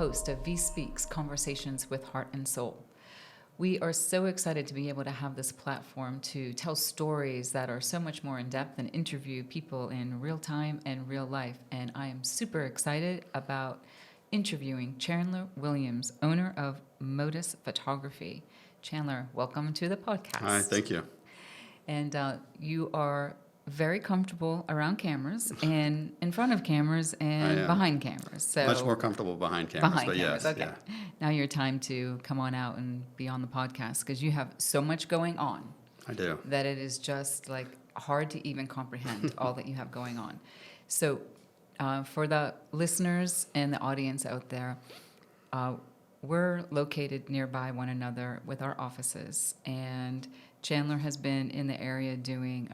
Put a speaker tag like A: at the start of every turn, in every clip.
A: host of VIE Speaks, Conversations with Heart and Soul. We are so excited to be able to have this platform to tell stories that are so much more in-depth and interview people in real time and real life. And I am super excited about interviewing Chandler Williams, owner of Modus Photography. Chandler, welcome to the podcast.
B: Hi, thank you.
A: And you are very comfortable around cameras and in front of cameras and behind cameras. So
B: much more comfortable behind cameras.
A: Behind
B: but
A: cameras,
B: yes,
A: okay.
B: Yeah.
A: Now your time to come on out and be on the podcast because you have so much going on.
B: I do.
A: That it is just like hard to even comprehend all that you have going on. So for the listeners and the audience out there, we're located nearby one another with our offices, and Chandler has been in the area doing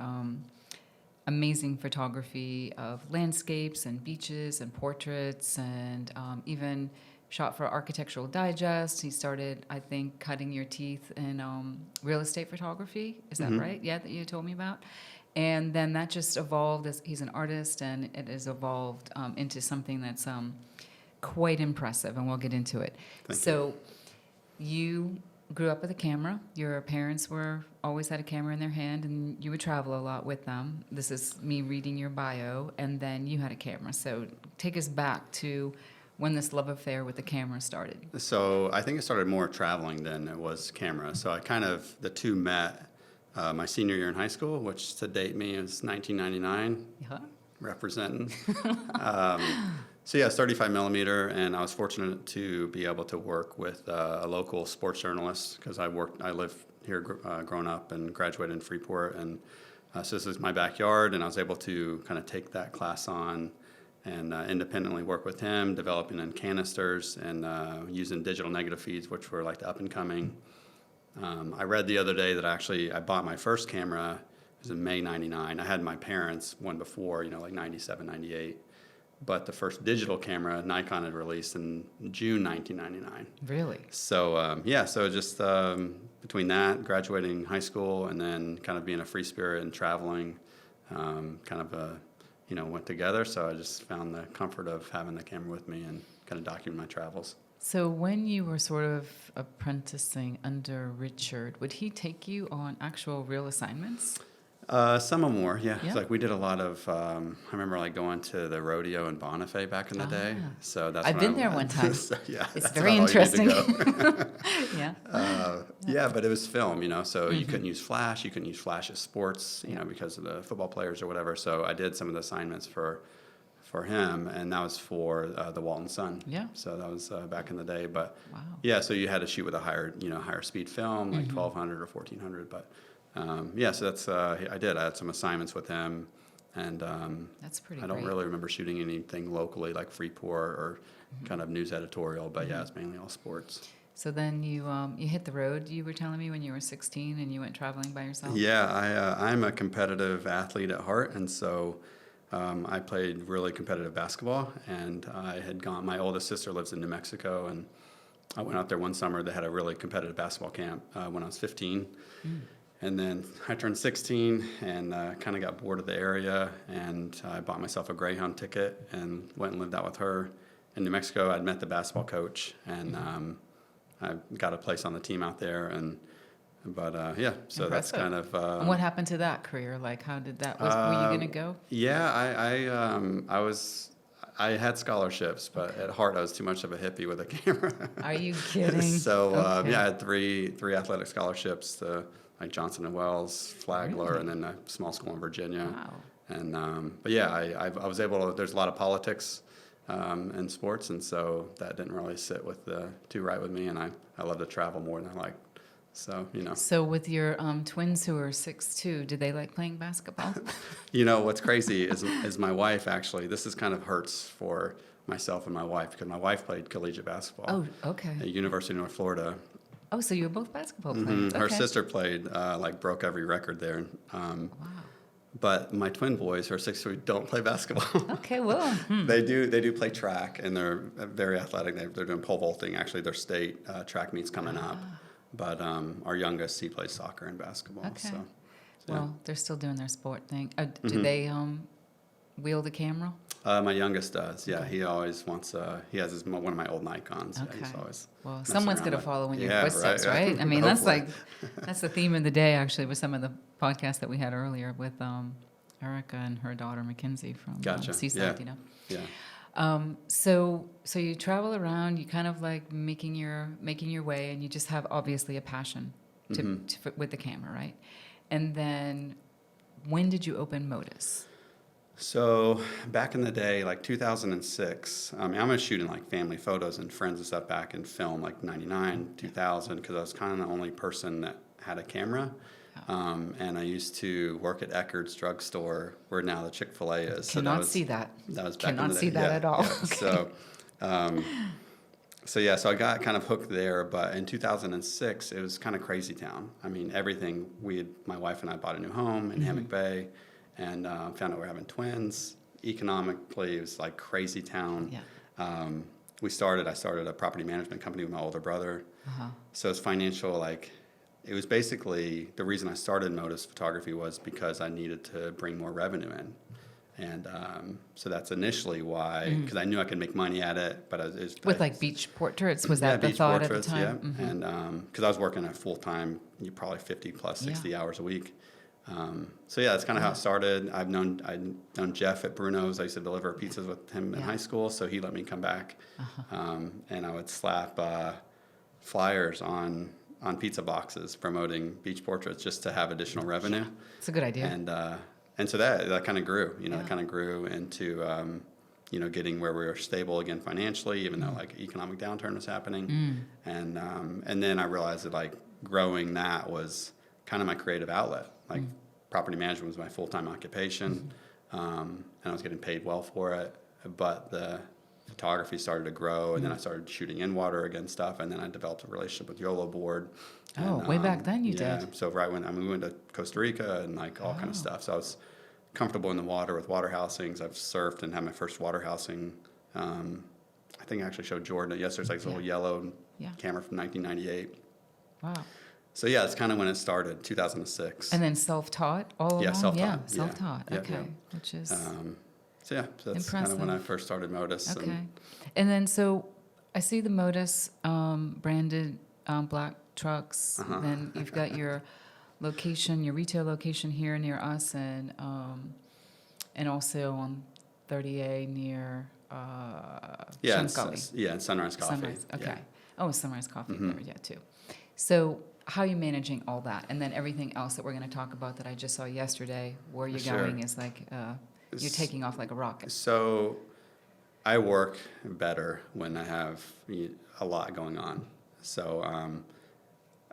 A: amazing photography of landscapes and beaches and portraits, and even shot for Architectural Digest. He started, I think, cutting your teeth in real estate photography. Is that right? Yeah, that you told me about. And then that just evolved as he's an artist, and it has evolved into something that's quite impressive, and we'll get into it. So you grew up with a camera. Your parents always had a camera in their hand, and you would travel a lot with them. This is me reading your bio, and then you had a camera. So take us back to when this love affair with the camera started.
B: So I think it started more traveling than it was camera. So the two met my senior year in high school, which to date me is 1999, representing. So yeah, it's 35 millimeter, and I was fortunate to be able to work with a local sports journalist because I lived here growing up and graduated in Freeport, and so this is my backyard, and I was able to kind of take that class on and independently work with him, developing in canisters and using digital negative feeds, which were like the up and coming. I read the other day that I bought my first camera. It was in May '99. I had my parents' one before, like '97, '98. But the first digital camera Nikon had released in June 1999.
A: Really?
B: So, so just between that, graduating high school, and then kind of being a free spirit and traveling, went together. So I just found the comfort of having the camera with me and kind of document my travels.
A: So when you were sort of apprenticing under Richard, would he take you on actual real assignments?
B: Some or more, yeah. It's like we did a lot of. I remember going to the rodeo in Bonifay back in the day. So that's.
A: I've been there one time.
B: So, yeah,
A: it's very interesting.
B: Yeah. But it was film, So you couldn't use flash. You couldn't use flash as sports, because of the football players or whatever. So I did some of the assignments for him, and that was for the Walton Sun.
A: Yeah.
B: So that was back in the day, but
A: wow.
B: Yeah. So you had to shoot with a higher speed film, like 1200 or 1400, but. So that's I did. I had some assignments with him, and
A: that's pretty.
B: I don't really remember shooting anything locally like Freeport or kind of news editorial, but yeah, it's mainly all sports.
A: So then you hit the road. You were telling me when you were 16 and you went traveling by yourself.
B: Yeah, I'm a competitive athlete at heart, and so I played really competitive basketball, and I had gone. My oldest sister lives in New Mexico, and I went out there one summer. They had a really competitive basketball camp when I was 15. And then I turned 16 and kind of got bored of the area, and I bought myself a Greyhound ticket and went and lived out with her in New Mexico. I'd met the basketball coach, and I got a place on the team out there. But so that's kind of.
A: And what happened to that career? Like, how did that? Were you going to go?
B: Yeah, I had scholarships, but at heart I was too much of a hippie with a camera.
A: Are you kidding?
B: So I had three athletic scholarships to. Like Johnson & Wells, Flagler, and then a small school in Virginia.
A: Wow.
B: And I was able to. There's a lot of politics in sports, and so that didn't really sit too right with me. And I love to travel more than I like. So
A: So with your twins who are 6'2", did they like playing basketball?
B: What's crazy is my wife actually. This is kind of hurts for myself and my wife because my wife played collegiate basketball.
A: Oh, okay.
B: At University of North Florida.
A: Oh, so you were both basketball players.
B: Her sister played, broke every record there.
A: Wow.
B: But my twin boys, who are 6'3", don't play basketball.
A: Okay, well.
B: They do play track, and they're very athletic. They're doing pole vaulting. Actually, their state track meet's coming up. But our youngest, he plays soccer and basketball.
A: Okay.
B: So
A: well, they're still doing their sport thing. Do they wield a camera?
B: My youngest does. Yeah, he always wants. He has one of my old Nikons. Yeah, he's always.
A: Well,
B: messing
A: someone's
B: around
A: going to
B: with.
A: follow in your
B: Yeah,
A: footsteps,
B: right?
A: right? I mean, that's
B: Hopefully.
A: that's the theme of the day, actually, with some of the podcasts that we had earlier with Erica and her daughter Mackenzie from
B: Gotcha.
A: Seaside.
B: Yeah.
A: You know.
B: Yeah.
A: So you travel around, you kind of like making your way, and you just have obviously a passion with the camera, right? And then, when did you open Modus?
B: So back in the day, like 2006, I mean, I was shooting like family photos and friends and stuff back in film, like 99, 2000, because I was kind of the only person that had a camera. And I used to work at Eckerd's drugstore, where now the Chick-fil-A is.
A: Cannot see that.
B: That was back in
A: Cannot
B: the day.
A: see that at all.
B: Yeah.
A: Okay.
B: So I got kind of hooked there, but in 2006, it was kind of crazy town. I mean, everything, my wife and I bought a new home in Hammock Bay, and found out we're having twins. Economically, it was like crazy town.
A: Yeah.
B: I started a property management company with my older brother. So it's financial, like, it was basically, the reason I started Modus Photography was because I needed to bring more revenue in. And so that's initially why, because I knew I could make money at it, but
A: with like beach portraits, was that the
B: beach
A: thought
B: portraits,
A: at the time?
B: Yeah. And because I was working at full time, probably 50 plus 60 hours a week. So yeah, that's kind of how it started. I'd known Jeff at Bruno's. I used to deliver pizzas with him in high school, so he let me come back, and I would slap flyers on pizza boxes promoting beach portraits just to have additional revenue.
A: It's a good idea.
B: And so that kind of grew. That kind of grew into getting where we were stable again financially, even though like economic downturn was happening. And then I realized that like growing that was kind of my creative outlet. Like property management was my full-time occupation, and I was getting paid well for it. But the photography started to grow, and then I started shooting in water again stuff, and then I developed a relationship with YOLO Board.
A: And, way back then you did.
B: So right when we went to Costa Rica and like all kind of stuff. So I was comfortable in the water with water housings. I've surfed and had my first water housing. I think I actually showed Jordan yesterday. It's like this little yellow camera from 1998.
A: Wow.
B: So yeah, it's kind of when it started, 2006.
A: And then self-taught all along?
B: Yeah, self-taught.
A: Yeah, self-taught.
B: Yeah.
A: Okay.
B: Yeah.
A: Which is
B: So that's kind of when I first started Modus.
A: Okay. And then so I see the Modus branded black trucks. Then you've got your location, your retail location here near us, and also on 30A near
B: and
A: Sunrise
B: Sunrise Coffee.
A: Sunrise. Okay.
B: Yeah.
A: Oh, Sunrise Coffee there, too. So how are you managing all that? And then everything else that we're going to talk about that I just saw yesterday, where you're going is like you're taking off like a rocket.
B: So I work better when I have a lot going on. So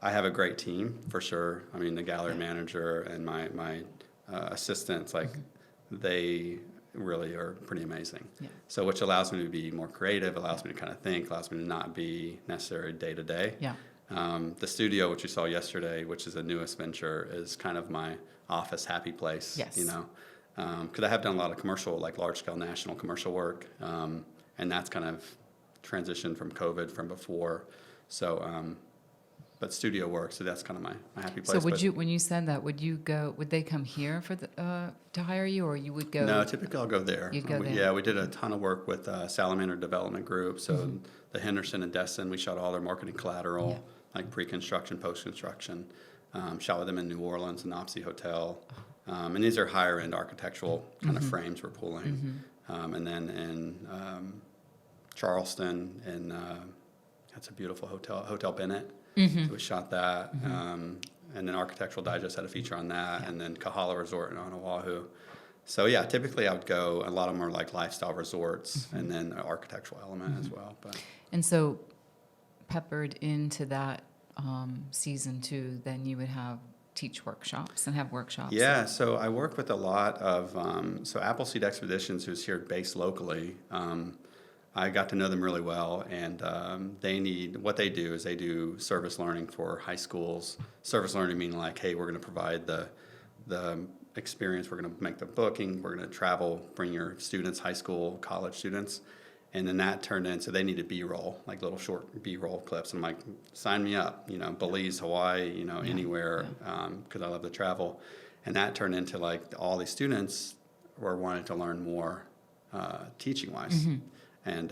B: I have a great team for sure. I mean, the gallery manager and my assistants, like they really are pretty amazing. Yeah. So which allows me to be more creative, allows me to kind of think, allows me to not be necessarily day to day. Yeah. The studio, which you saw yesterday, which is a newest venture, is kind of my office happy place. Yes. Because I have done a lot of commercial, like large-scale national commercial work, and that's kind of transitioned from COVID from before. So, but studio work, so that's kind of my happy place.
A: So when you said that, would they come here for to hire you, or you would go?
B: No, typically I'll go there.
A: You'd go there.
B: Yeah, we did a ton of work with Salamander Development Group. So the Henderson and Destin, we shot all their marketing collateral, like pre-construction, post-construction. Shot with them in New Orleans, an Opsy Hotel. And these are higher-end architectural kind of frames we're pulling. And then in Charleston, and that's a beautiful hotel, Hotel Bennett. So we shot that. And then Architectural Digest had a feature on that. And then Kahala Resort on Oahu. So yeah, typically I would go, a lot of them are like lifestyle resorts, and then an architectural element as well.
A: And so peppered into that season too, then you would teach workshops and have workshops.
B: Yeah, so I work with a lot of, so Appleseed Expeditions, who's here based locally, I got to know them really well, and what they do is they do service learning for high schools. Service learning meaning like, hey, we're going to provide the experience, we're going to make the booking, we're going to travel, bring your students, high school, college students. And then that turned into, they needed B-roll, like little short B-roll clips. And I'm like, sign me up, Belize, Hawaii, anywhere, because I love to travel. And that turned into like all these students were wanting to learn more teaching-wise. And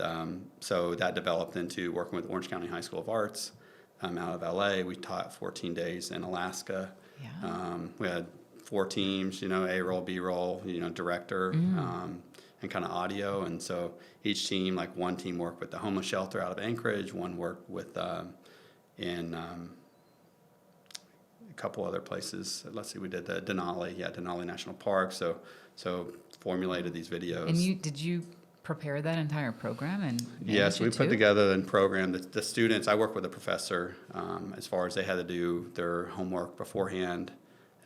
B: so that developed into working with Orange County High School of Arts out of LA. We taught 14 days in Alaska.
A: Yeah.
B: We had 4 teams, A-roll, B-roll, director, and kind of audio. And so each team, like one team worked with the homeless shelter out of Anchorage, one worked with in a couple other places. Let's see, we did the Denali National Park. So formulated these videos.
A: And did you prepare that entire program and
B: yes, we put
A: too?
B: together a program. The students, I work with a professor as far as they had to do their homework beforehand,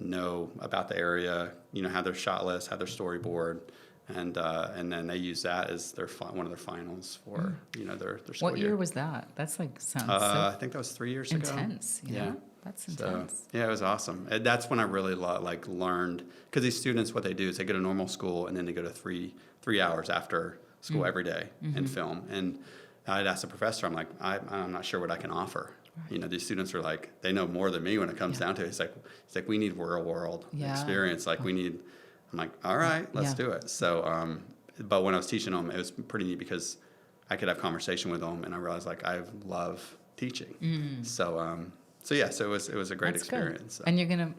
B: know about the area, have their shot list, have their storyboard, and then they use that as one of their finals for their school
A: What year was that? That's like sounds so
B: I think that was 3 years ago.
A: intense.
B: Yeah.
A: That's intense.
B: So, yeah, it was awesome. And that's when I really learned, because these students, what they do is they go to normal school and then they go to three hours after school every day and film. And I'd ask the professor, I'm like, I'm not sure what I can offer. Right. These students are like, they know more than me when it comes down to it. It's like we need real world experience. Like we need. I'm like, all right, let's do it. So, but when I was teaching them, it was pretty neat because I could have conversation with them, and I realized like I love teaching. So, so it was a great experience. So.
A: And you're gonna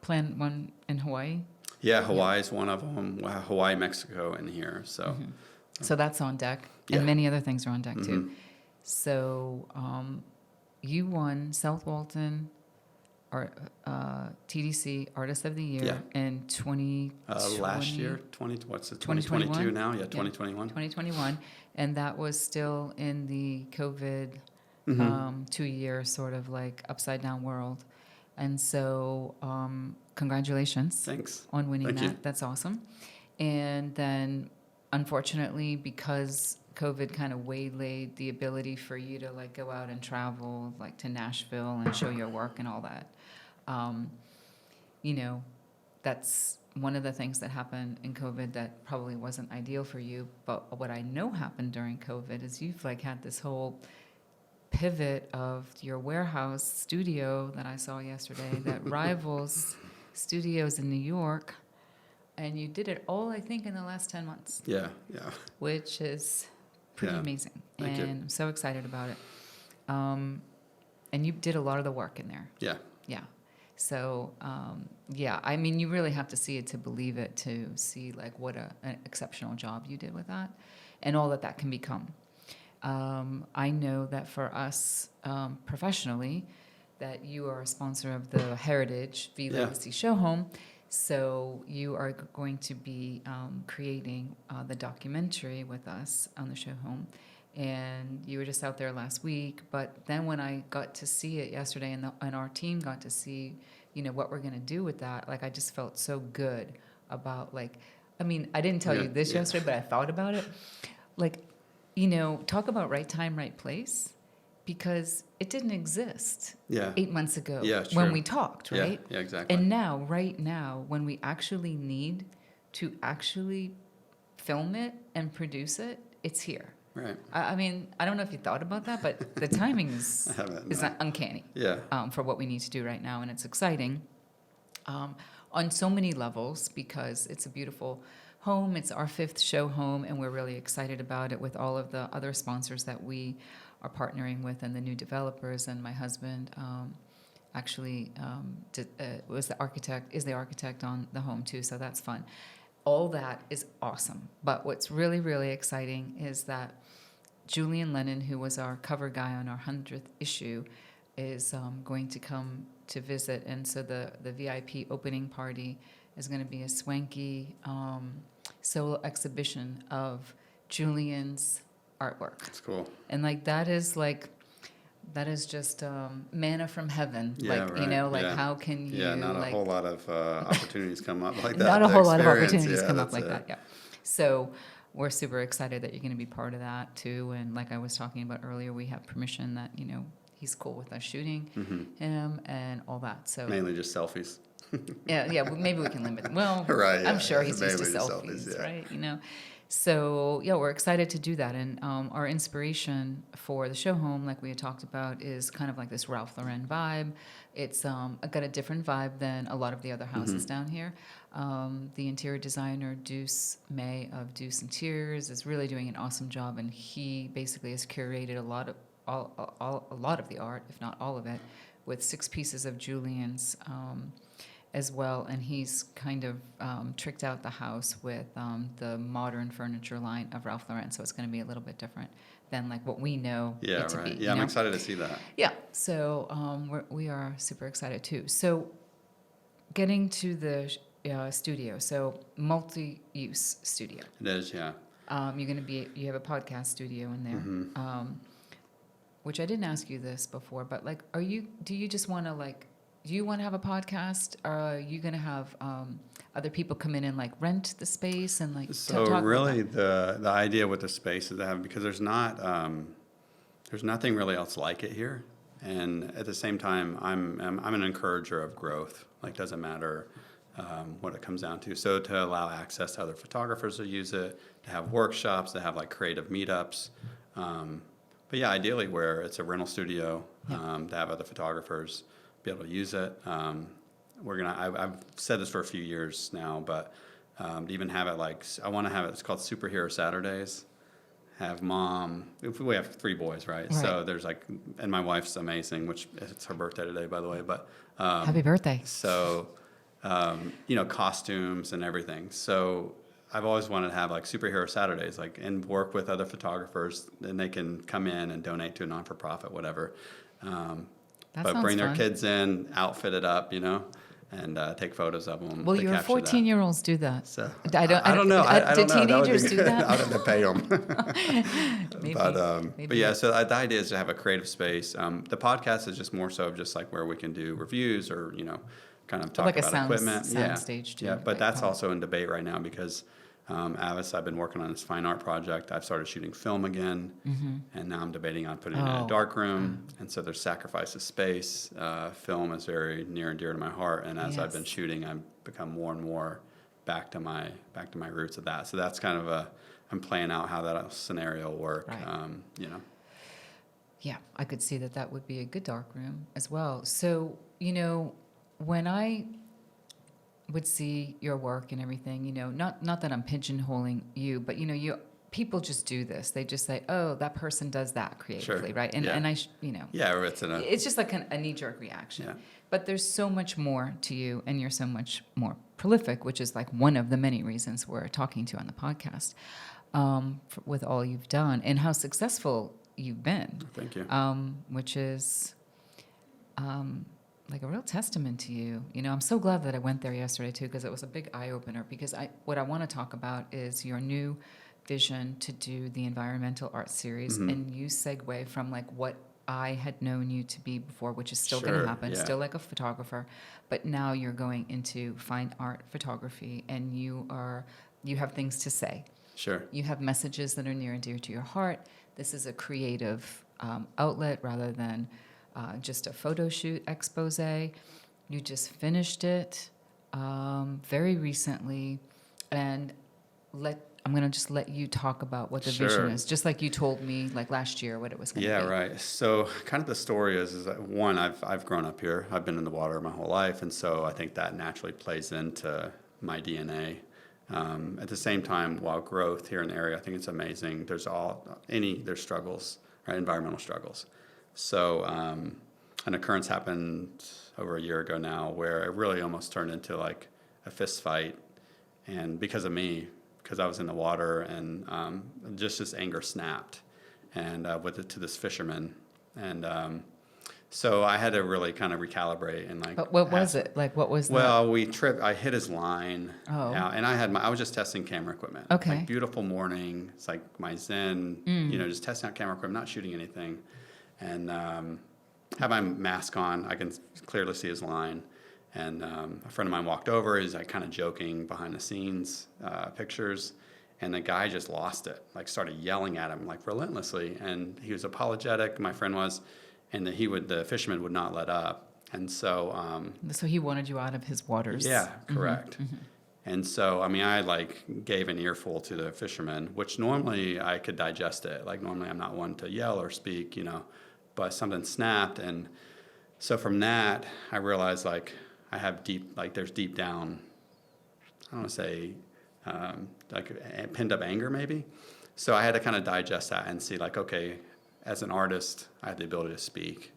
A: plan one in Hawaii?
B: Yeah, Hawaii's one of them. Hawaii, Mexico, and here. So,
A: so that's on deck, and many other things are on deck too. So, you won South Walton TDC Artist of the Year in 2020.
B: Last year, 2022 now? Yeah, 2021.
A: 2021, and that was still in the COVID 2-year sort of like upside down world. And so, congratulations.
B: Thanks.
A: On winning
B: Thank
A: that.
B: you.
A: That's awesome. And then, unfortunately, because COVID kind of waylaid the ability for you to like go out and travel like to Nashville and show your work and all that. That's one of the things that happened in COVID that probably wasn't ideal for you. But what I know happened during COVID is you've like had this whole pivot of your warehouse studio that I saw yesterday that rivals studios in New York. And you did it all, I think, in the last 10 months.
B: Yeah.
A: Which is pretty amazing.
B: Thank you.
A: I'm so excited about it. And you did a lot of the work in there.
B: Yeah.
A: Yeah. So, I mean, you really have to see it to believe it, to see like what an exceptional job you did with that and all that can become. I know that for us professionally, that you are a sponsor of the Heritage VIE Legacy Show Home. So you are going to be creating the documentary with us on the show home. And you were just out there last week. But then when I got to see it yesterday and our team got to see, what we're going to do with that, like I just felt so good about I didn't tell you this yesterday, but I thought about it. Talk about right time, right place. Because it didn't exist 8 months ago when we talked, right?
B: Yeah, exactly.
A: And now, right now, when we actually need to actually film it and produce it, it's here.
B: Right.
A: I mean, I don't know if you thought about that, but the timing is uncanny for what we need to do right now, and it's exciting on so many levels because it's a beautiful home. It's our 5th show home, and we're really excited about it with all of the other sponsors that we are partnering with and the new developers. And my husband is the architect on the home too, so that's fun. All that is awesome. But what's really, really exciting is that Julian Lennon, who was our cover guy on our 100th issue, is going to come to visit. And so the VIP opening party is going to be a swanky solo exhibition of Julian's artwork.
B: That's cool.
A: And that is just manna from heaven. How can you?
B: Yeah, not a whole lot of opportunities come up like that.
A: Not a whole lot of opportunities come up like that. Yeah. So we're super excited that you're going to be part of that too. And like I was talking about earlier, we have permission that he's cool with us shooting him and all that. So
B: mainly just selfies.
A: yeah. Well, maybe we can limit them. Well,
B: right,
A: I'm sure he's used to
B: mainly just
A: selfies,
B: selfies,
A: right? So yeah, we're excited to do that, and our inspiration for the show home, like we had talked about, is kind of like this Ralph Lauren vibe. It's got a different vibe than a lot of the other houses down here. The interior designer Deuce May of Deuce Interiors is really doing an awesome job, and he basically has curated a lot of the art, if not all of it, with 6 pieces of Julian's. As well, and he's kind of tricked out the house with the modern furniture line of Ralph Lauren, so it's going to be a little bit different than like what we know it to be.
B: Yeah, I'm excited to see that.
A: Yeah, so we are super excited too. So getting to the studio, so multi-use studio.
B: It is, yeah.
A: You have a podcast studio in there, which I didn't ask you this before, but like, do you just want to like, do you want to have a podcast? Or are you going to have other people come in and like rent the space and like
B: so
A: talk
B: really
A: about
B: the idea with the space is to have, because there's nothing really else like it here, and at the same time I'm an encourager of growth. Like, doesn't matter what it comes down to. So to allow access to other photographers to use it, to have workshops, to have like creative meetups. But yeah, ideally where it's a rental studio, to have other photographers be able to use it. I've said this for a few years now, but to even have it like, I want to have it, it's called Superhero Saturdays. Have mom, we have 3 boys, right? So there's like, and my wife's amazing, which it's her birthday today, by the way, but.
A: Happy birthday.
B: So, costumes and everything. So I've always wanted to have like Superhero Saturdays, like, and work with other photographers, and they can come in and donate to a non-for-profit, whatever. But bring their kids in, outfit it up, and take photos of them.
A: Well, your 14-year-olds do that.
B: So
A: I don't
B: know.
A: Do teenagers do that?
B: I'd have to pay them.
A: Maybe.
B: But yeah, so the idea is to have a creative space. The podcast is just more so just like where we can do reviews or, kind of talk
A: like
B: about equipment.
A: Sound stage too.
B: Yeah, but that's also in debate right now because Avis, I've been working on this fine art project. I've started shooting film again, and now I'm debating on putting it in a dark room. And so there's sacrifice of space. Film is very near and dear to my heart, and as I've been shooting, I've become more and more back to my roots of that. So that's kind of I'm playing out how that scenario will work.
A: Right. Yeah, I could see that would be a good dark room as well. So when I would see your work and everything, not that I'm pigeonholing you, but people just do this. They just say, "Oh, that person does that creatively," right? And I, it's just like a knee-jerk reaction. Yeah. But there's so much more to you, and you're so much more prolific, which is like one of the many reasons we're talking to you on the podcast, with all you've done and how successful you've been.
B: Thank you.
A: Which is. Like a real testament to you. I'm so glad that I went there yesterday too, because it was a big eye-opener, because what I want to talk about is your new vision to do the environmental art series, and you segue from like what I had known you to be before, which is still going to happen, still like a photographer, but now you're going into fine art photography, and you have things to say.
B: Sure.
A: You have messages that are near and dear to your heart. This is a creative outlet rather than just a photo shoot expose. You just finished it very recently, and I'm going to just let you talk about what the vision is, just like you told me like last year what it was going to be.
B: Yeah, right. So kind of the story is that, one, I've grown up here. I've been in the water my whole life, and so I think that naturally plays into my DNA. At the same time, while growth here in the area, I think it's amazing. There's struggles, right? Environmental struggles. So an occurrence happened over a year ago now where it really almost turned into like a fist fight, and because of me, because I was in the water, and just this anger snapped, and to this fisherman, and so I had to really kind of recalibrate and like.
A: But what was it? Like what was?
B: Well, we tripped. I hit his line.
A: Oh.
B: Out, and I was just testing camera equipment.
A: Okay.
B: Like, beautiful morning. It's like my zen. Just testing out camera equipment, not shooting anything. And have my mask on. I can clearly see his line. And a friend of mine walked over. He's like kind of joking behind the scenes pictures. And the guy just lost it, like started yelling at him like relentlessly. And he was apologetic, my friend was, and the fisherman would not let up. And so...
A: so he wanted you out of his waters.
B: Yeah, correct. And so, I mean, I like gave an earful to the fishermen, which normally I could digest it. Like normally I'm not one to yell or speak, you know, but something snapped. And so from that, I realized like I have there's deep down, I don't want to say like a pinned up anger maybe. So I had to kind of digest that and see like, okay, as an artist, I have the ability to speak.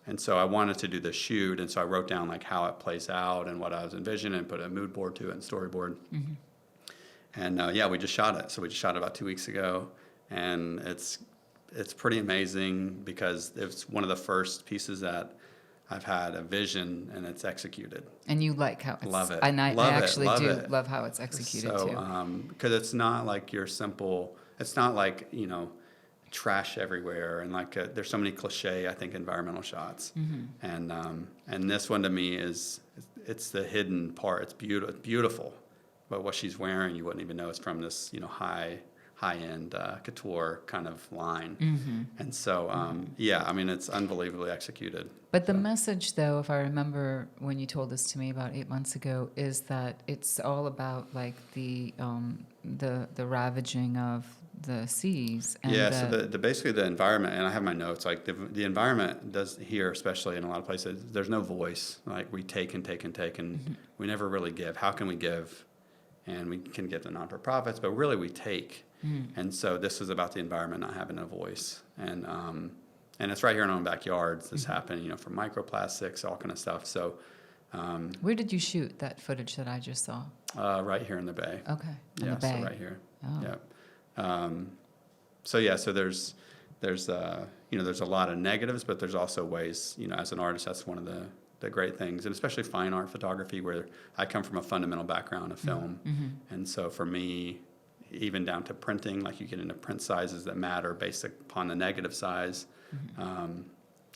B: And so I wanted to do the shoot, and so I wrote down like how it plays out and what I was envisioning, and put a mood board to it and storyboard. And yeah, we just shot it. So we just shot it about 2 weeks ago, and it's pretty amazing because it's one of the first pieces that I've had a vision and it's executed.
A: And you like how it's...
B: Love it.
A: And I actually do
B: it.
A: love how it's executed too.
B: So, because it's not like your simple, it's not like, you know, trash everywhere and like there's so many cliche, I think, environmental shots. And this one to me it's the hidden part. It's beautiful, but what she's wearing you wouldn't even know it's from this, you know, high-end couture kind of line. And so yeah, I mean, it's unbelievably executed.
A: But the message, though, if I remember when you told this to me about 8 months ago, is that it's all about like the ravaging of the seas. And
B: yeah, so the basically the environment, and I have my notes, like the environment does here, especially in a lot of places, there's no voice. Like we take and take and take, and we never really give. How can we give? And we can give to non-for-profits, but really we take. And so this is about the environment not having a voice. And it's right here in our own backyards. This happened, you know, from microplastics, all kind of stuff. So
A: where did you shoot that footage that I just saw?
B: right here in the bay.
A: Okay, in
B: Yeah,
A: the bay.
B: so right here.
A: Oh.
B: Yeah. So yeah, so there's you know, there's a lot of negatives, but there's also ways, you know, as an artist, that's one of the great things, and especially fine art photography, where I come from a fundamental background of film. And so for me, even down to printing, like you get into print sizes that matter based upon the negative size.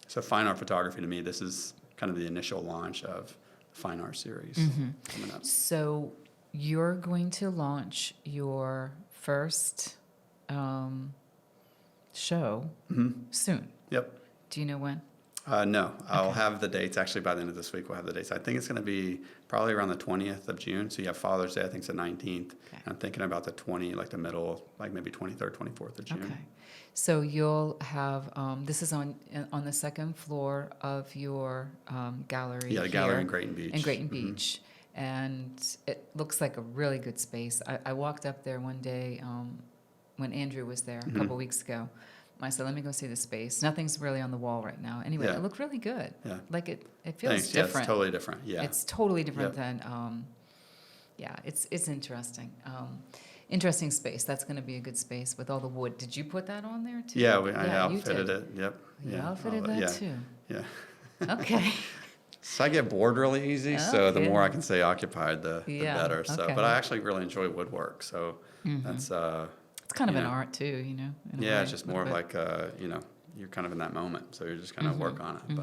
B: So fine art photography, to me, this is kind of the initial launch of the fine art series coming up.
A: So you're going to launch your first show soon.
B: Yep.
A: Do you know when?
B: No, I'll have the dates. Actually, by the end of this week, we'll have the dates. I think it's going to be probably around the 20th of June. So you have Father's Day, I think it's the 19th.
A: Okay.
B: I'm thinking about the like the middle, like maybe 23rd, 24th of June.
A: Okay. So you'll have, this is on the second floor of your gallery.
B: Yeah, the gallery in Grayton Beach.
A: In Grayton Beach. And it looks like a really good space. I walked up there one day when Andrew was there a couple weeks ago. I said, let me go see the space. Nothing's really on the wall right now. Anyway,
B: Yeah.
A: It looked really good.
B: Yeah.
A: Like it feels
B: Thanks.
A: different.
B: Yeah, it's totally different. Yeah.
A: It's totally different
B: Yep.
A: than, yeah, it's interesting. Interesting space. That's going to be a good space with all the wood. Did you put that on there too?
B: Yeah, I
A: you
B: outfitted
A: did.
B: it. Yep.
A: You
B: Yeah.
A: outfitted
B: all
A: that
B: yeah.
A: too.
B: Yeah.
A: Okay.
B: So I get bored really easy, so the
A: Okay.
B: more I can stay occupied, the
A: Yeah,
B: better. So,
A: okay.
B: but I actually really enjoy woodwork, so that's
A: It's kind of
B: you
A: an
B: know.
A: art too, you know. in a
B: yeah,
A: way,
B: it's just
A: a
B: more of
A: little bit.
B: like you know, you're kind of in that moment, so you're just kind of work on it.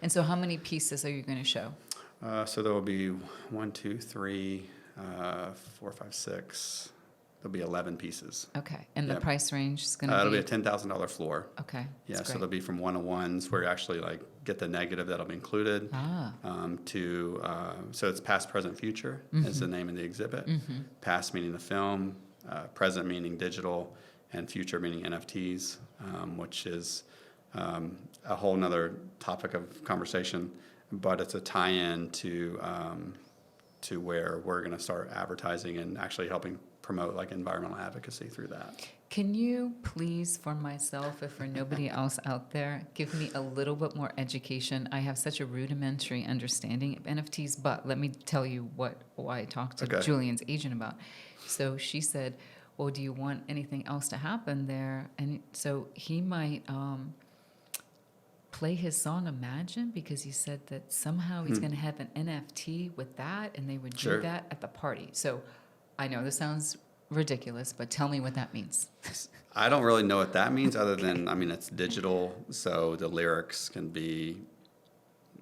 A: And so, how many pieces are you going to show?
B: But so there will be 1, 2, 3, 4, 5, 6. There'll be 11 pieces.
A: Okay, and the
B: Yep.
A: price range is going to
B: It'll
A: be.
B: be a $10,000 floor.
A: Okay.
B: Yeah,
A: that's
B: so
A: great.
B: there'll be from 101s where you actually like get the negative that'll be included to so it's past, present, future is the name of the exhibit. Past meaning the film, present meaning digital, and future meaning NFTs, which is a whole nother topic of conversation. But it's a tie-in to where we're going to start advertising and actually helping promote like environmental advocacy through that.
A: Can you please, for myself, if for nobody else out there, give me a little bit more education? I have such a rudimentary understanding of NFTs, but let me tell you why I talked to
B: Okay.
A: Julian's agent about. So she said, well, do you want anything else to happen there? And so he might play his song Imagine, because he said that somehow he's going to have an NFT with that, and they would
B: Sure.
A: do that at the party. So I know this sounds ridiculous, but tell me what that means.
B: I don't really know what that means other than, I mean, it's digital, so the lyrics can be,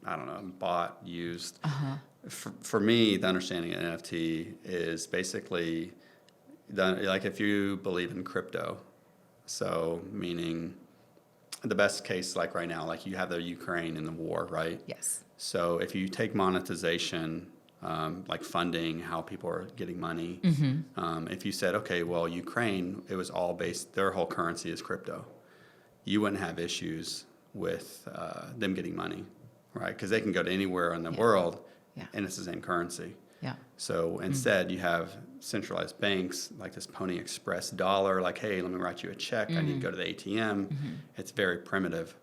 B: I don't know, bought, used. For me, the understanding of NFT is basically, like if you believe in crypto, so meaning the best case like right now, like you have the Ukraine and the war, right?
A: Yes.
B: So if you take monetization like funding, how people are getting money.
A: Mm-hmm.
B: If you said, okay, well, Ukraine, it was all based, their whole currency is crypto. You wouldn't have issues with them getting money, right? Because they can go to anywhere in the world, and it's the same currency.
A: Yeah.
B: So instead, you have centralized banks like this Pony Express dollar, like, hey, let me write you a check. I need to go to the ATM. It's very primitive.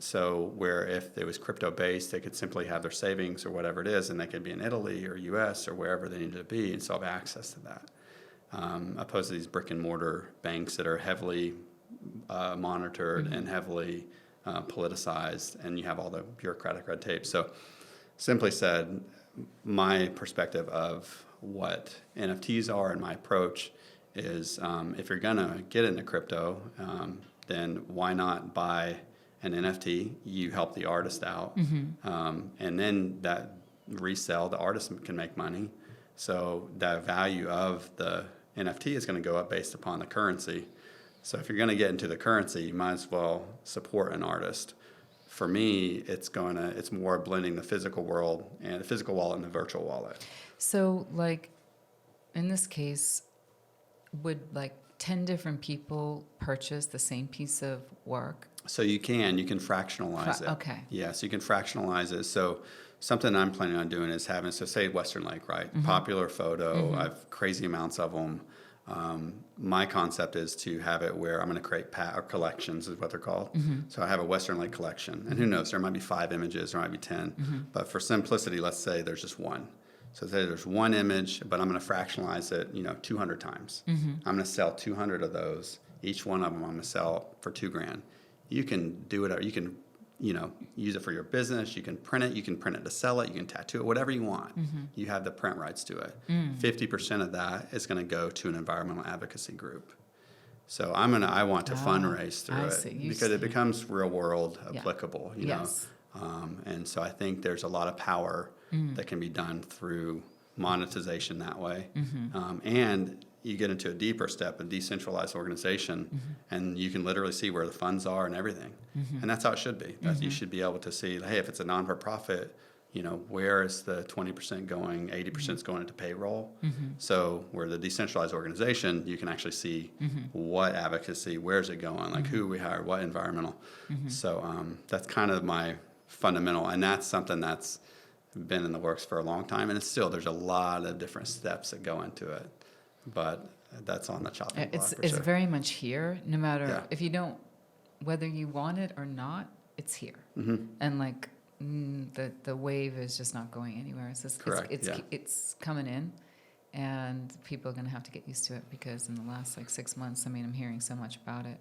B: So where if it was crypto-based, they could simply have their savings or whatever it is, and they could be in Italy or U.S. or wherever they needed to be and still have access to that. Opposed to these brick-and-mortar banks that are heavily monitored and heavily politicized, and you have all the bureaucratic red tape. So simply said, my perspective of what NFTs are and my approach is if you're going to get into crypto, then why not buy an NFT? You help the artist out, and then that resell, the artist can make money. So the value of the NFT is going to go up based upon the currency. So if you're going to get into the currency, you might as well support an artist. For me, it's more blending the physical world and the physical wallet and the virtual wallet.
A: So, like, in this case, would like 10 different people purchase the same piece of work?
B: So you can fractionalize it.
A: Okay.
B: Yeah, so you can fractionalize it. So something I'm planning on doing is having, so say Western Lake, right? Popular photo, I have crazy amounts of them. My concept is to have it where I'm going to create or collections is what they're called. So I have a Western Lake collection, and who knows, there might be 5 images, there might be 10, but for simplicity, let's say there's just one. So say there's one image, but I'm going to fractionalize it, 200 times. I'm going to sell 200 of those. Each one of them I'm going to sell for $2,000. You can do it, or you can use it for your business. You can print it to sell it. You can tattoo it, whatever you want. You have the print rights to it. 50% of that is going to go to an environmental advocacy group. So I want to fundraise through it because it becomes real world applicable, you know. And so I think there's a lot of power that can be done through monetization that way. And you get into a deeper step, a decentralized organization, and you can literally see where the funds are and everything. And that's how it should be. You should be able to see, hey, if it's a non-for-profit, where is the 20% going, 80% is going into payroll. So where the decentralized organization, you can actually see what advocacy, where's it going, like who we hired, what environmental. So that's kind of my fundamental, and that's something that's been in the works for a long time, and it's still, there's a lot of different steps that go into it. But that's on the chopping block.
A: It's very much here, no matter if you don't, whether you want it or not, it's here. And like the wave is just not going anywhere. It's just,
B: correct.
A: It's coming in, and people are going to have to get used to it because in the last like 6 months, I mean, I'm hearing so much about it.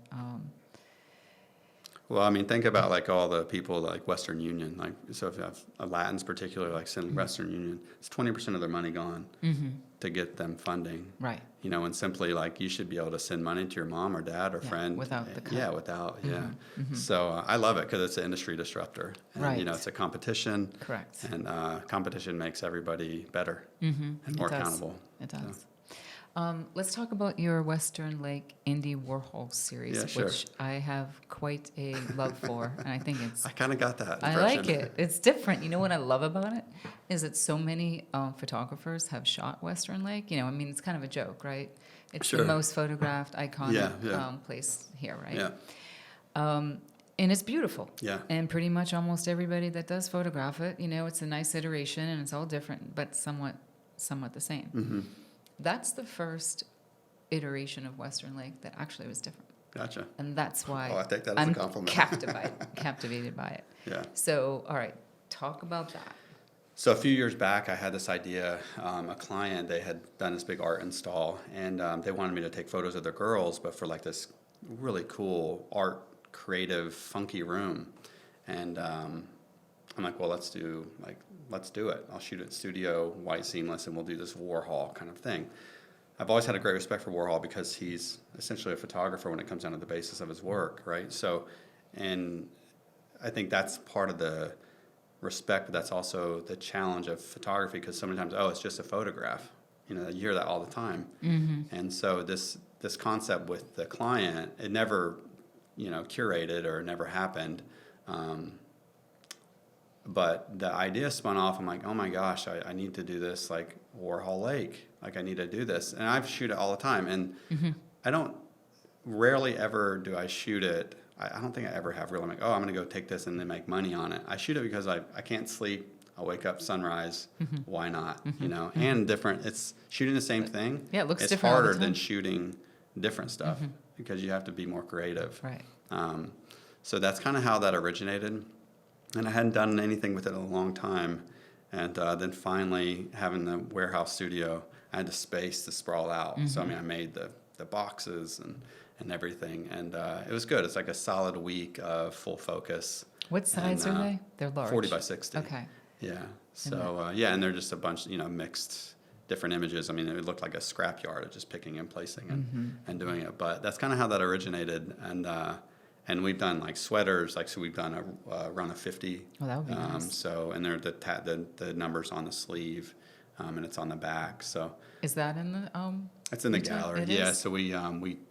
B: Well, I mean, think about like all the people like Western Union, like so if you have Latins particularly, like send Western Union, it's 20% of their money gone to get them funding.
A: Right.
B: And simply like you should be able to send money to your mom or dad or friend.
A: Without the cut.
B: So I love it because it's an industry disruptor. And,
A: right.
B: It's a competition.
A: Correct.
B: And competition makes everybody better and more accountable.
A: It does. Let's talk about your Western Lake Indie Warhol series, which I have quite a love for, and I think it's...
B: I kind of got that
A: impression. I like it. It's different. You know what I love about it? Is that so many photographers have shot Western Lake. I mean, it's kind of a joke, right? It's the most photographed, iconic place here, right?
B: Yeah.
A: And it's beautiful.
B: Yeah.
A: And pretty much almost everybody that does photograph it, it's a nice iteration, and it's all different, but somewhat the same. That's the first iteration of Western Lake that actually was different.
B: Gotcha.
A: And that's why
B: I take that as a compliment.
A: captivated by it.
B: Yeah.
A: So, all right, talk about that.
B: So a few years back, I had this idea. A client, they had done this big art install, and they wanted me to take photos of their girls, but for like this really cool art, creative, funky room. And I'm like, well, let's do it. I'll shoot it studio, white seamless, and we'll do this Warhol kind of thing. I've always had a great respect for Warhol because he's essentially a photographer when it comes down to the basis of his work, right? So, and I think that's part of the respect, but that's also the challenge of photography because so many times, it's just a photograph. You hear that all the time. And so this concept with the client, it never, curated or never happened. But the idea spun off. I'm like, oh my gosh, I need to do this like Warhol Lake. Like I need to do this. And I shoot it all the time. And I don't, rarely ever do I shoot it. I don't think I ever have really like, oh, I'm going to go take this and then make money on it. I shoot it because I can't sleep. I'll wake up sunrise. Why not? You know, and different. It's shooting the same thing.
A: Yeah, it looks
B: it's
A: different all the
B: harder than
A: time.
B: shooting different stuff because you have to be more creative.
A: Right.
B: So that's kind of how that originated. And I hadn't done anything with it in a long time. And then finally, having the warehouse studio, I had the space to sprawl out. So, I mean, I made the boxes and everything. And it was good. It's like a solid week of full focus.
A: What size are they? They're large.
B: 40 by 60.
A: Okay.
B: Yeah. So, yeah, and they're just a bunch, mixed different images. I mean, it looked like a scrapyard of just picking and placing and doing it. But that's kind of how that originated. And we've done like sweaters, like so we've done a run of 50.
A: Oh, that would be nice.
B: So and they're the numbers on the sleeve, and it's on the back. So
A: Is that in the
B: it's in the
A: retail?
B: gallery.
A: It
B: Yeah.
A: is?
B: So we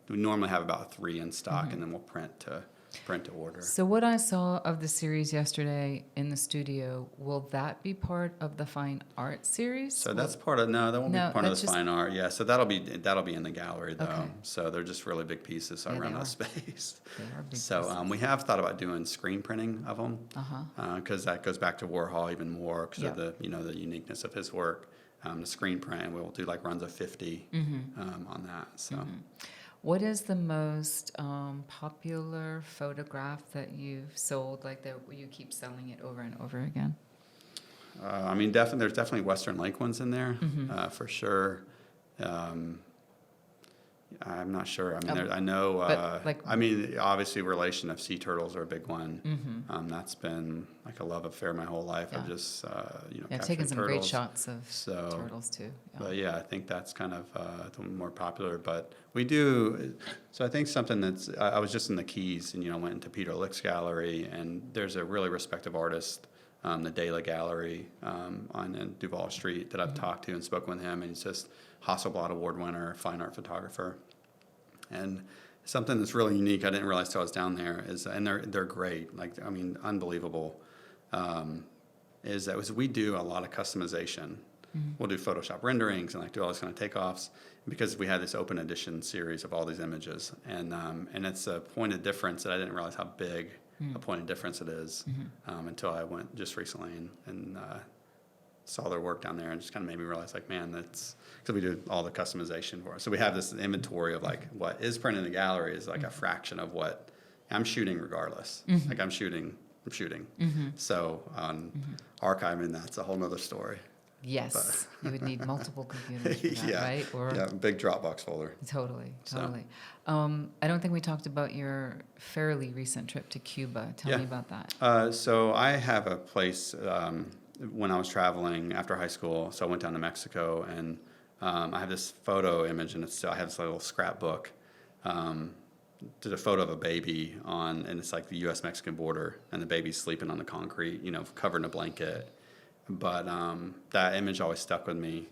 B: normally have about 3 in stock, and then we'll print to order.
A: So what I saw of the series yesterday in the studio, will that be part of the fine art series?
B: So that's part of that won't
A: No,
B: be part of
A: that's
B: the
A: just-
B: fine art. Yeah. So that'll be in the gallery though.
A: Okay.
B: So they're just really big pieces. So I
A: Yeah,
B: run
A: they
B: out of
A: are.
B: space.
A: They are big
B: So
A: pieces.
B: we have thought about doing screen printing of them. Because that goes back to Warhol even more because of the the uniqueness of his work. The screen print, we'll do like runs of 50 on that. So
A: What is the most popular photograph that you've sold, like that you keep selling it over and over again?
B: I mean, there's definitely Western Lake ones in there for sure. I'm not sure. I mean, I know.
A: but,
B: I mean, obviously, relation of sea turtles are a big one. That's been like a love affair my whole life. I've
A: Yeah.
B: just
A: I've taken some great
B: turtles.
A: shots of
B: So,
A: turtles too. Yeah.
B: But yeah, I think that's kind of the more popular. But we do. So I think something that's. I was just in the Keys and went into Peter Lick's gallery, and there's a really respected artist, the Dela Gallery on Duval Street that I've talked to and spoken with him, and he's just Hasselblad Award winner, fine art photographer. And something that's really unique, I didn't realize till I was down there, is, and they're great, like, I mean, unbelievable, is that we do a lot of customization. We'll do Photoshop renderings and like do all these kind of takeoffs because we had this open edition series of all these images. And it's a point of difference that I didn't realize how big a point of difference it is until I went just recently and saw their work down there and just kind of made me realize, like, man, that's because we do all the customization for it. So we have this inventory of like what is printed in the gallery is like a fraction of what I'm shooting regardless. Like I'm shooting. So on archiving, that's a whole nother story.
A: Yes, you would need multiple computers for that,
B: Yeah.
A: right? Or
B: Yeah, big Dropbox folder.
A: Totally.
B: So.
A: I don't think we talked about your fairly recent trip to Cuba. Tell
B: Yeah.
A: me about that.
B: So I have a place when I was traveling after high school. So I went down to Mexico, and I have this photo image, and I have this little scrapbook. Did a photo of a baby and it's like the U.S.-Mexican border, and the baby's sleeping on the concrete, covered in a blanket. But that image always stuck with me.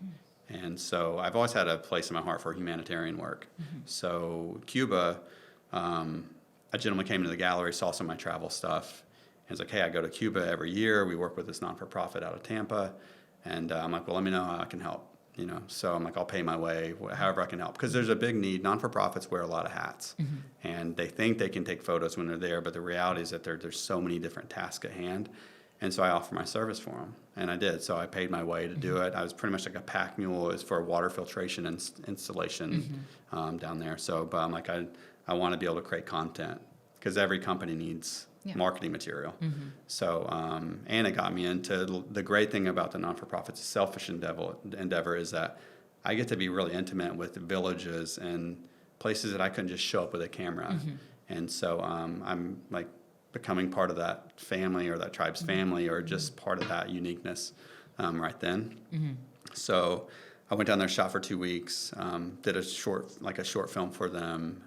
B: And so I've always had a place in my heart for humanitarian work. So Cuba, a gentleman came into the gallery, saw some of my travel stuff, and was like, hey, I go to Cuba every year. We work with this non-for-profit out of Tampa. And I'm like, well, let me know how I can help. So I'm like, I'll pay my way, however I can help. Because there's a big need. Non-for-profits wear a lot of hats. And they think they can take photos when they're there, but the reality is that there's so many different tasks at hand. And so I offer my service for them, and I did. So I paid my way to do it. I was pretty much like a pack mule as for a water filtration installation down there. So, but I'm like, I want to be able to create content because every company needs marketing material. So, and it got me into the great thing about the non-for-profit's selfish endeavor is that I get to be really intimate with villages and places that I couldn't just show up with a camera. And so I'm like, becoming part of that family or that tribe's family or just part of that uniqueness right then. So I went down there, shot for 2 weeks, did a short film for them,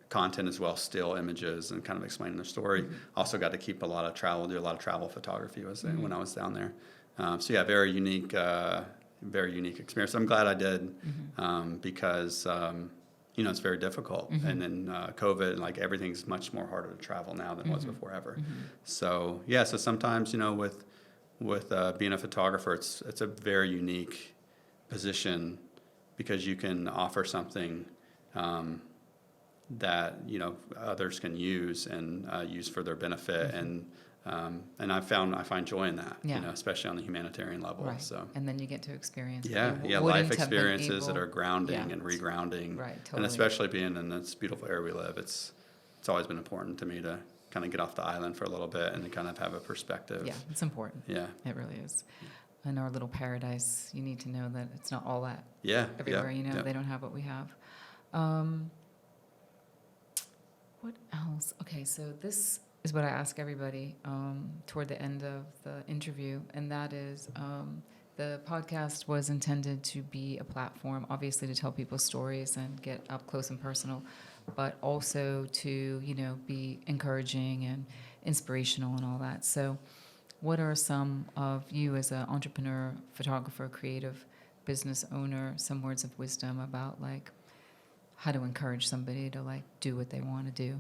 B: content as well, still images and kind of explaining their story. Also got to keep do a lot of travel photography when I was down there. So yeah, very unique experience. I'm glad I did because it's very difficult. And then COVID, like everything's much more harder to travel now than it was before ever. So so sometimes, with being a photographer, it's a very unique position because you can offer something that others can use and use for their benefit, and I find joy in that, especially on the humanitarian level.
A: Right.
B: So
A: and then you get to experience
B: life experiences that are grounding and
A: it's-
B: regrounding,
A: right, totally.
B: and especially being in this beautiful area we live, it's always been important to me to kind of get off the island for a little bit and to kind of have a perspective.
A: Yeah, it's important.
B: Yeah.
A: It really is. In our little paradise, you need to know that it's not all that
B: Yeah.
A: everywhere.
B: Yeah.
A: They don't have what we have. What else? Okay, so this is what I ask everybody toward the end of the interview, and that is the podcast was intended to be a platform, obviously, to tell people's stories and get up close and personal, but also to, be encouraging and inspirational and all that. So what are some of you as an entrepreneur, photographer, creative business owner, some words of wisdom about like how to encourage somebody to like do what they want to do?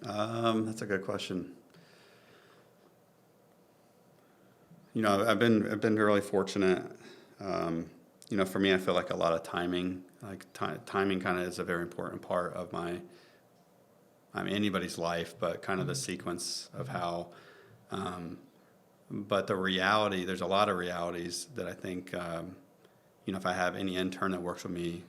B: That's a good question. I've been really fortunate. For me, I feel like a lot of timing, timing kind of is a very important part of anybody's life, but kind of the sequence of how, but the reality, there's a lot of realities that I think, if I have any intern that works with me,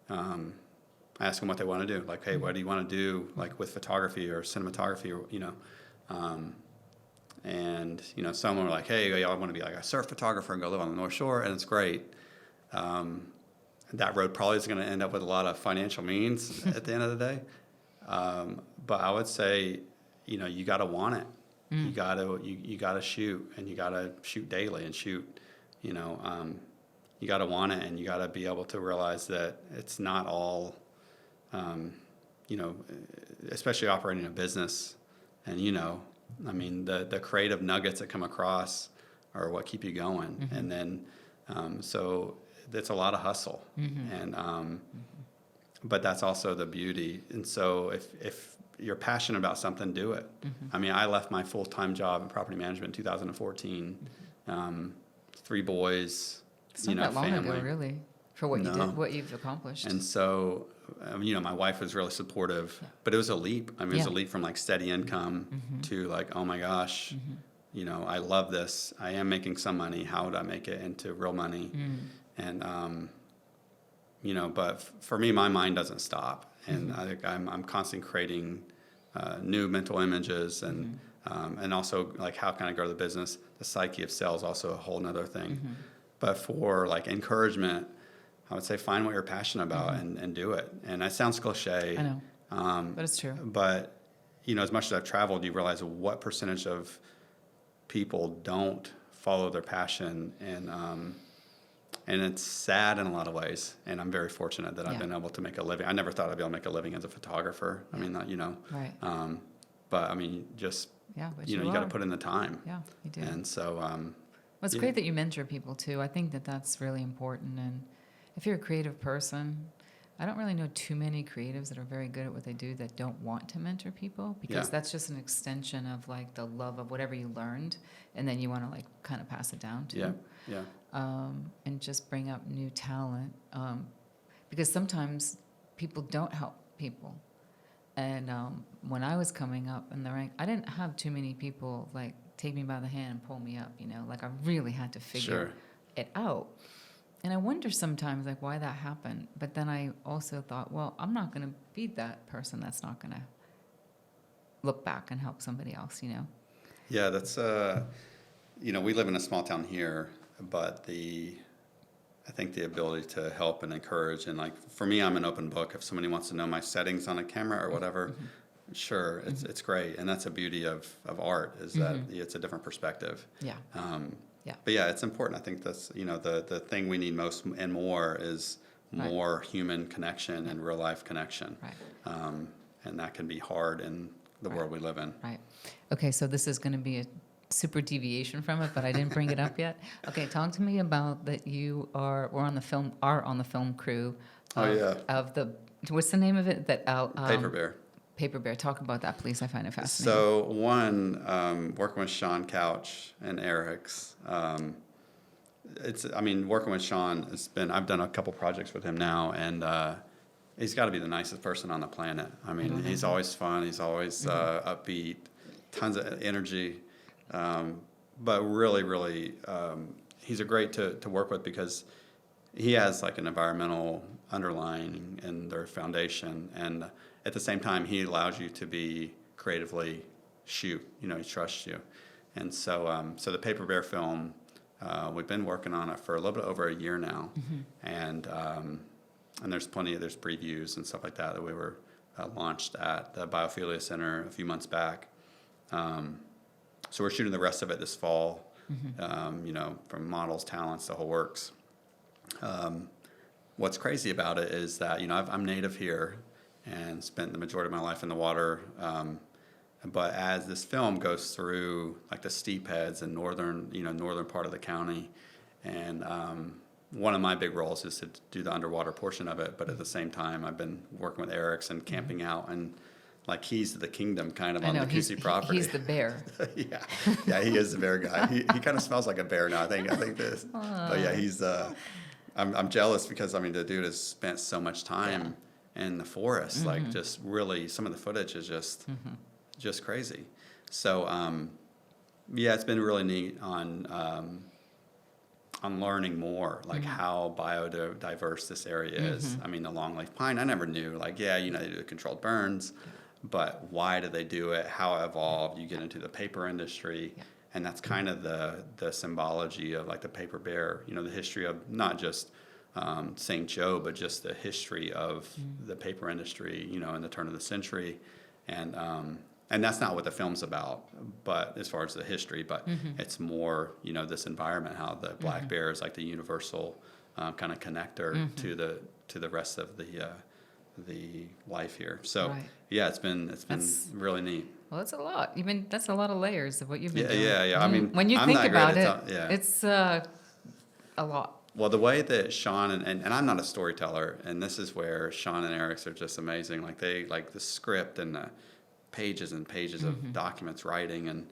B: I ask them what they want to do. Like, hey, what do you want to do, like with photography or cinematography, or and some are like, hey, I want to be like a surf photographer and go live on the North Shore, and it's great. That road probably is going to end up with a lot of financial means at the end of the day. But I would say, you got to want it. You got to shoot, and you got to shoot daily and shoot. You got to want it, and you got to be able to realize that it's not all. Especially operating a business, and the creative nuggets that come across are what keep you going, and then so it's a lot of hustle, and but that's also the beauty. And so if you're passionate about something, do it. I left my full-time job in property management in 2014. 3 boys,
A: It's not that long
B: family.
A: ago, really, for what you did, what you've accomplished.
B: And so, my wife was really supportive, but it was a leap. It was a leap from like steady income to like, oh my gosh, I love this. I am making some money. How would I make it into real money? And, but for me, my mind doesn't stop. And I think I'm constantly creating new mental images and also like, how can I grow the business? The psyche of sales, also a whole nother thing. But for like encouragement, I would say find what you're passionate about and do it. And that sounds cliche.
A: I know, but it's true.
B: But, as much as I've traveled, you realize what percentage of people don't follow their passion. And it's sad in a lot of ways. And I'm very fortunate that I've been able to make a living. I never thought I'd be able to make a living as a photographer.
A: Right.
B: But just,
A: but
B: you got to put in the time.
A: Yeah, you do.
B: And so,
A: well, it's great that you mentor people too. I think that that's really important. And if you're a creative person, I don't really know too many creatives that are very good at what they do that don't want to mentor people, because that's just an extension of like the love of whatever you learned, and then you want to like kind of pass it down to. And just bring up new talent, because sometimes people don't help people. And when I was coming up in the rank, I didn't have too many people like take me by the hand and pull me up. Like I really had to figure it out. And I wonder sometimes like why that happened. But then I also thought, well, I'm not going to be that person that's not going to look back and help somebody else,
B: Yeah, that's, we live in a small town here, but I think the ability to help and encourage, and like for me, I'm an open book. If somebody wants to know my settings on a camera or whatever, sure, it's great. And that's the beauty of art, is that it's a different perspective. But it's important. I think that's, the thing we need most and more is more human connection and real life connection. And that can be hard in the world we live in.
A: Okay, so this is going to be a super deviation from it, but I didn't bring it up yet. Okay, talk to me about that you are on the film crew of the, what's the name of it?
B: Paper Bear.
A: Paper Bear. Talk about that, please. I find it fascinating.
B: So one, working with Sean Couch and Eric's, working with Sean, I've done a couple projects with him now, and he's got to be the nicest person on the planet. I mean, he's always fun. He's always upbeat, tons of energy, but really, really, he's a great to work with because he has like an environmental underlying in their foundation, and at the same time, he allows you to be creatively shoot. You know, he trusts you, and so the Paper Bear film, we've been working on it for a little bit over a year now, and there's previews and stuff like that we were launched at the Biophilia Center a few months back. So we're shooting the rest of it this fall. From models, talents, the whole works. What's crazy about it is that I'm native here and spent the majority of my life in the water. But as this film goes through like the steep heads and northern part of the county, and one of my big roles is to do the underwater portion of it. But at the same time, I've been working with Eric's and camping out and like keys to the kingdom kind of on the Cusi property.
A: He's the bear.
B: yeah, he is the bear guy. He kind of smells like a bear now. I think this. But yeah, he's. I'm jealous because the dude has spent so much time in the forest. Like just really, some of the footage is just crazy. So it's been really neat on learning more, like how biodiverse this area is. The longleaf pine, I never knew. Like, they do the controlled burns, but why do they do it? How it evolved? You get into the paper industry, and that's kind of the symbology of like the paper bear. The history of not just St. Joe, but just the history of the paper industry. In the turn of the century, and that's not what the film's about, but as far as the history, but it's more, this environment, how the black bear is like the universal kind of connector to the rest of the life here. So it's been really neat.
A: Well, that's a lot. That's a lot of layers of what you've been doing.
B: Yeah.
A: When you think about it, it's a lot.
B: Well, the way that Sean and I'm not a storyteller, and this is where Sean and Eric's are just amazing. Like they like the script and the pages and pages of documents, writing, and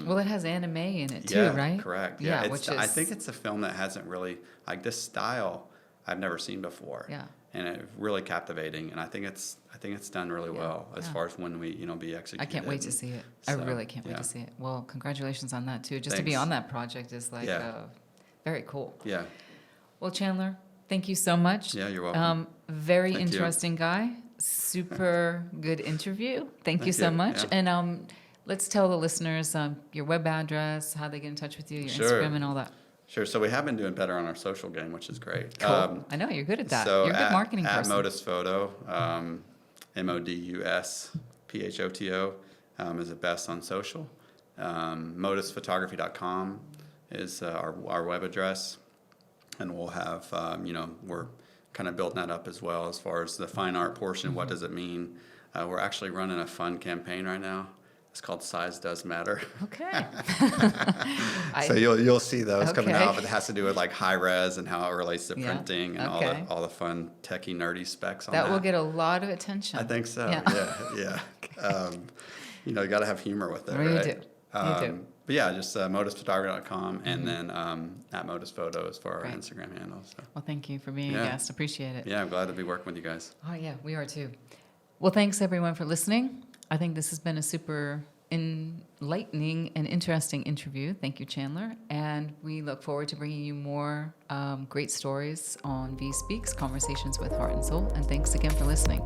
A: well, it has anime in it too, right?
B: Correct.
A: Yeah,
B: I think it's a film that hasn't really like this style I've never seen before.
A: Yeah,
B: and it's really captivating, and I think it's done really well as far as when we be executed.
A: I can't wait to see it.
B: So,
A: I really can't wait to see it. Well, congratulations on that too. Just
B: Thanks.
A: to be on that project is like very cool.
B: Yeah.
A: Well, Chandler, thank you so much.
B: Yeah, you're welcome.
A: Very
B: Thank
A: interesting guy. Super good interview. Thank you so much.
B: Yeah.
A: And let's tell the listeners your web address, how they get in touch with you, your
B: Sure.
A: Instagram, and all that.
B: Sure. So we have been doing better on our social game, which is great.
A: Cool. I know you're good at that.
B: So
A: you're a good marketing person.
B: At Modus Photo, MODUSPHOTO is the best on social. ModusPhotography.com is our web address, and we'll have we're kind of building that up as well as far as the fine art portion. What does it mean? We're actually running a fun campaign right now. It's called Size Does Matter.
A: Okay.
B: So you'll see those coming out, but it has to do with like high res and how it relates to printing and all the fun techie nerdy specs on that.
A: That will get a lot of attention.
B: I think so. Yeah. You got to have humor with it,
A: right?
B: You
A: do.
B: But yeah, just modusphotography.com and then at Modus Photo is for our Instagram handle. So.
A: Well, thank you for being a guest. Appreciate it.
B: Yeah, I'm glad to be working with you guys.
A: Oh, yeah, we are too. Well, thanks everyone for listening. I think this has been a super enlightening and interesting interview. Thank you, Chandler. And we look forward to bringing you more great stories on VIE Speaks, Conversations with Heart and Soul. And thanks again for listening.